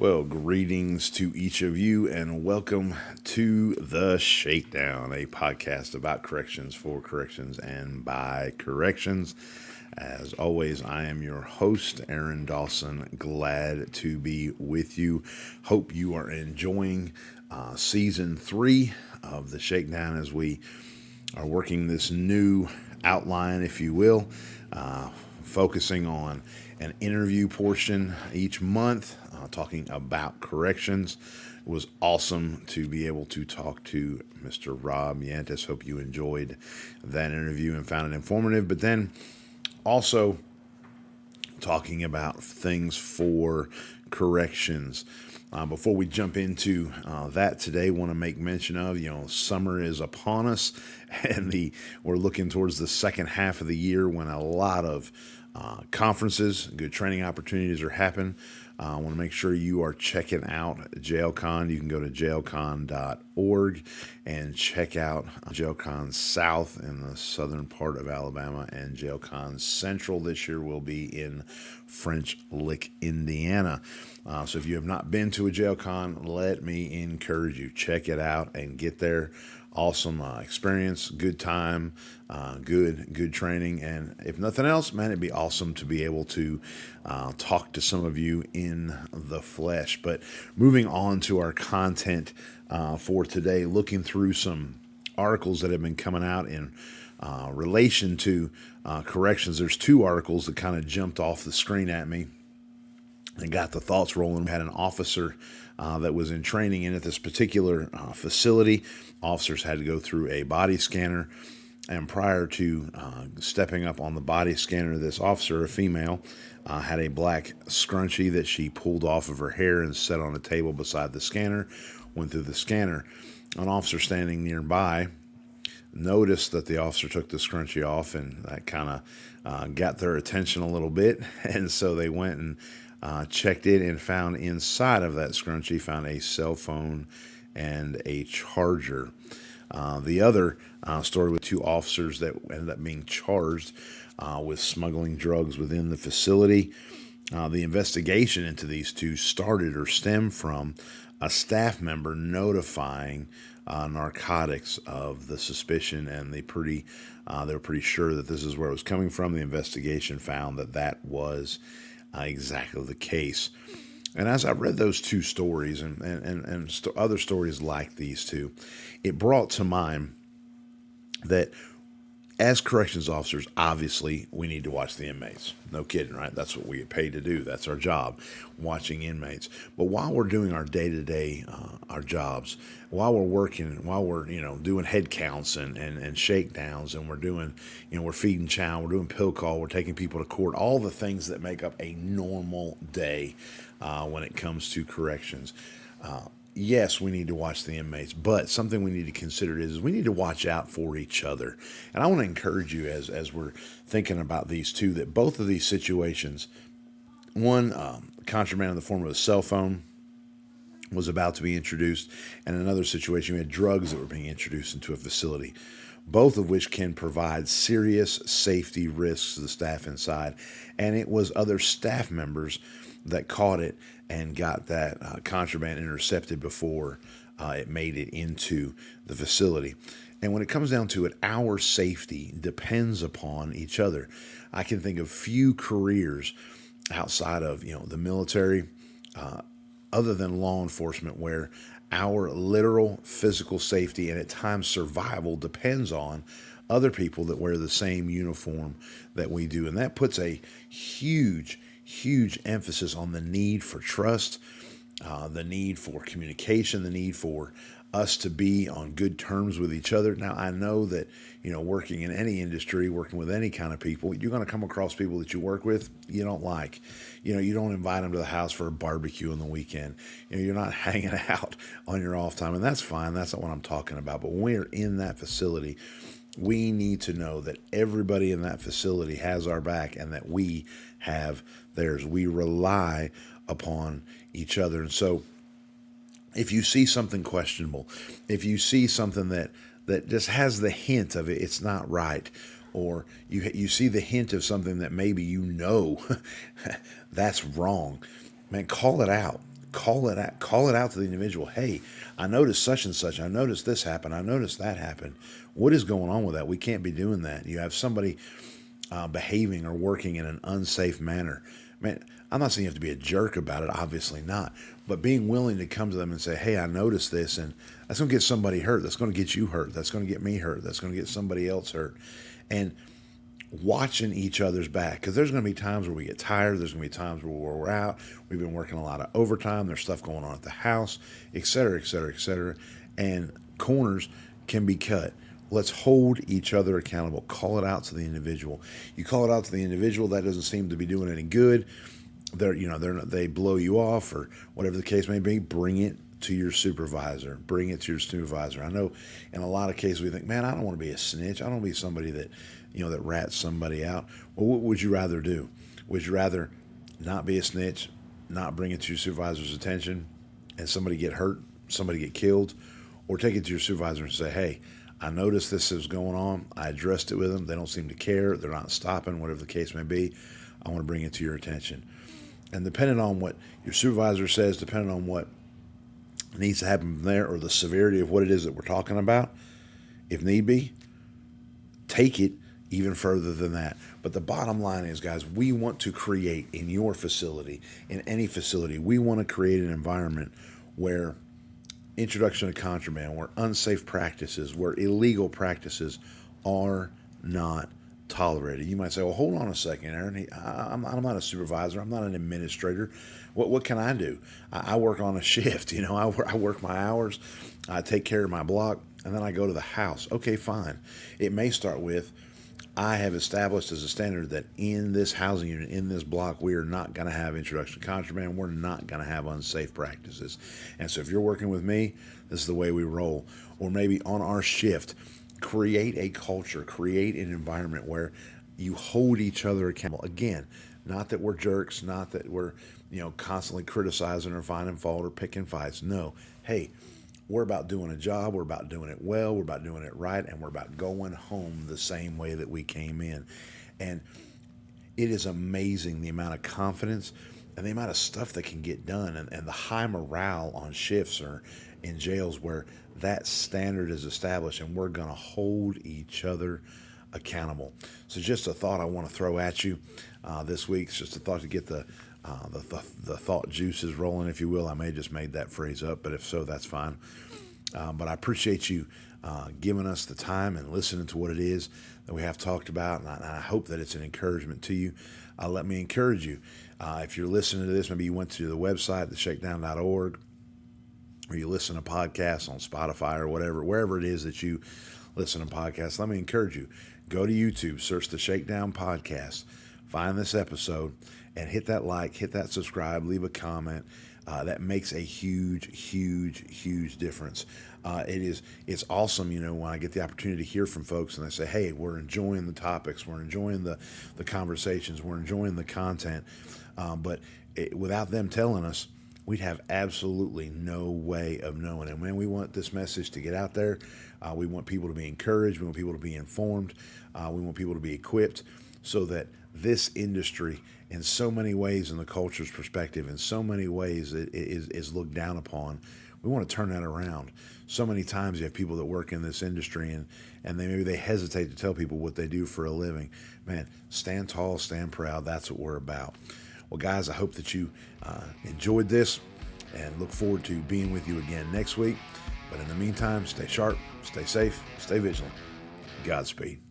Well, greetings to each of you and welcome to The Shakedown, a podcast about corrections, for corrections, and by corrections. As always, I am your host, Aaron Dawson. Glad to be with you. Hope you are enjoying season 3 of The Shakedown as we are working this new outline, if you will, focusing on an interview portion each month, talking about corrections. It was awesome to be able to talk to Mr. Rob Yantis. Hope you enjoyed that interview and found it informative. But then also talking about things for corrections. Before we jump into that today, want to make mention of, summer is upon us, and we're looking towards the second half of the year when a lot of conferences, good training opportunities are happening. I want to make sure you are checking out JailCon. You can go to jailcon.org and check out JailCon South in the southern part of Alabama, and JailCon Central this year will be in French Lick, Indiana. So if you have not been to a JailCon, let me encourage you. Check it out and get there. Awesome experience, good time, good training, and if nothing else, man, it'd be awesome to be able to talk to some of you in the flesh. But moving on to our content for today, looking through some articles that have been coming out in relation to corrections. There's 2 articles that kind of jumped off the screen at me and got the thoughts rolling. We had an officer that was in training, and at this particular facility, officers had to go through a body scanner. And prior to stepping up on the body scanner, this officer, a female, had a black scrunchie that she pulled off of her hair and set on a table beside the scanner. Went through the scanner. An officer standing nearby noticed that the officer took the scrunchie off, and that kind of got their attention a little bit. And so they went and checked it and found inside of that scrunchie, found a cell phone and a charger. The other story with 2 officers that ended up being charged with smuggling drugs within the facility. The investigation into these 2 started or stemmed from a staff member notifying narcotics of the suspicion, and they were pretty sure that this is where it was coming from. The investigation found that was exactly the case. And as I read those 2 stories and other stories like these 2, it brought to mind that as corrections officers, obviously, we need to watch the inmates. No kidding, right? That's what we get paid to do. That's our job, watching inmates. But while we're doing our day-to-day, our jobs, while we're working, while we're, doing head counts and shakedowns, and we're doing, we're feeding chow, we're doing pill call, we're taking people to court, all the things that make up a normal day when it comes to corrections. Yes, we need to watch the inmates, but something we need to consider is we need to watch out for each other. And I want to encourage you as we're thinking about these 2, that both of these situations, one, contraband in the form of a cell phone was about to be introduced, and another situation, we had drugs that were being introduced into a facility, both of which can provide serious safety risks to the staff inside. And it was other staff members that caught it and got that contraband intercepted before it made it into the facility. And when it comes down to it, our safety depends upon each other. I can think of few careers outside of the military, other than law enforcement, where our literal physical safety and at times survival depends on other people that wear the same uniform that we do. And that puts a huge emphasis on the need for trust, the need for communication, the need for us to be on good terms with each other. Now, I know that, working in any industry, working with any kind of people, you're going to come across people that you work with you don't like. You don't invite them to the house for a barbecue on the weekend. You're not hanging out on your off time, and that's fine. That's not what I'm talking about. But when we're in that facility, we need to know that everybody in that facility has our back and that we have theirs. We rely upon each other. And so if you see something questionable, if you see something that just has the hint of it's not right, or you see the hint of something that maybe that's wrong, man, call it out. call it out. Call it out to the individual. Hey, I noticed such and such. I noticed this happened. I noticed that happened. What is going on with that? We can't be doing that. You have somebody behaving or working in an unsafe manner. Man, I'm not saying you have to be a jerk about it. Obviously not. But being willing to come to them and say, hey, I noticed this, and that's going to get somebody hurt. That's going to get you hurt. That's going to get me hurt. That's going to get somebody else hurt. And watching each other's back, because there's going to be times where we get tired. There's going to be times where we're out. We've been working a lot of overtime. There's stuff going on at the house, et cetera, et cetera, et cetera. And corners can be cut. Let's hold each other accountable. Call it out to the individual. You call it out to the individual, that doesn't seem to be doing any good. They blow you off or whatever the case may be. Bring it to your supervisor. Bring it to your supervisor. I know in a lot of cases we think, man, I don't want to be a snitch. I don't want to be somebody that, that rats somebody out. Well, what would you rather do? Would you rather not be a snitch, not bring it to your supervisor's attention, and somebody get hurt, somebody get killed, or take it to your supervisor and say, hey, I noticed this is going on. I addressed it with them. They don't seem to care. They're not stopping, whatever the case may be. I want to bring it to your attention. And depending on what your supervisor says, depending on what needs to happen from there or the severity of what it is that we're talking about, if need be, take it even further than that. But the bottom line is, guys, we want to create in your facility, in any facility, we want to create an environment where introduction of contraband, where unsafe practices, where illegal practices are not tolerated. You might say, well, hold on a second, Aaron. I'm not a supervisor. I'm not an administrator. What can I do? I work on a shift. I work my hours. I take care of my block, and then I go to the house. Okay, fine. It may start with, I have established as a standard that in this housing unit, in this block, we are not going to have introduction of contraband. We're not going to have unsafe practices. And so if you're working with me, this is the way we roll. Or maybe on our shift, create a culture, create an environment where you hold each other accountable. Again, not that we're jerks, not that we're, constantly criticizing or finding fault or picking fights. No. Hey, we're about doing a job. We're about doing it well. We're about doing it right. And we're about going home the same way that we came in. And it is amazing the amount of confidence and the amount of stuff that can get done and the high morale on shifts or in jails where that standard is established and we're going to hold each other accountable. So just a thought I want to throw at you this week. It's just a thought to get the thought juices rolling, if you will. I may have just made that phrase up, but if so, that's fine. But I appreciate you giving us the time and listening to what it is that we have talked about, and I hope that it's an encouragement to you. Let me encourage you. If you're listening to this, maybe you went to the website, theshakedown.org, or you listen to podcasts on Spotify or whatever, wherever it is that you listen to podcasts, let me encourage you. Go to YouTube, search the Shakedown Podcast, find this episode, and hit that like, hit that subscribe, leave a comment. That makes a huge, huge, huge difference. It's awesome, when I get the opportunity to hear from folks and they say, hey, we're enjoying the topics, we're enjoying the conversations, we're enjoying the content. But without them telling us, we'd have absolutely no way of knowing. And when we want this message to get out there, we want people to be encouraged, we want people to be informed, we want people to be equipped so that this industry, in so many ways in the culture's perspective, in so many ways it is looked down upon. We want to turn that around. So many times you have people that work in this industry and maybe they hesitate to tell people what they do for a living. Man, stand tall, stand proud. That's what we're about. Well, guys, I hope that you enjoyed this and look forward to being with you again next week. But in the meantime, stay sharp, stay safe, stay vigilant. Godspeed.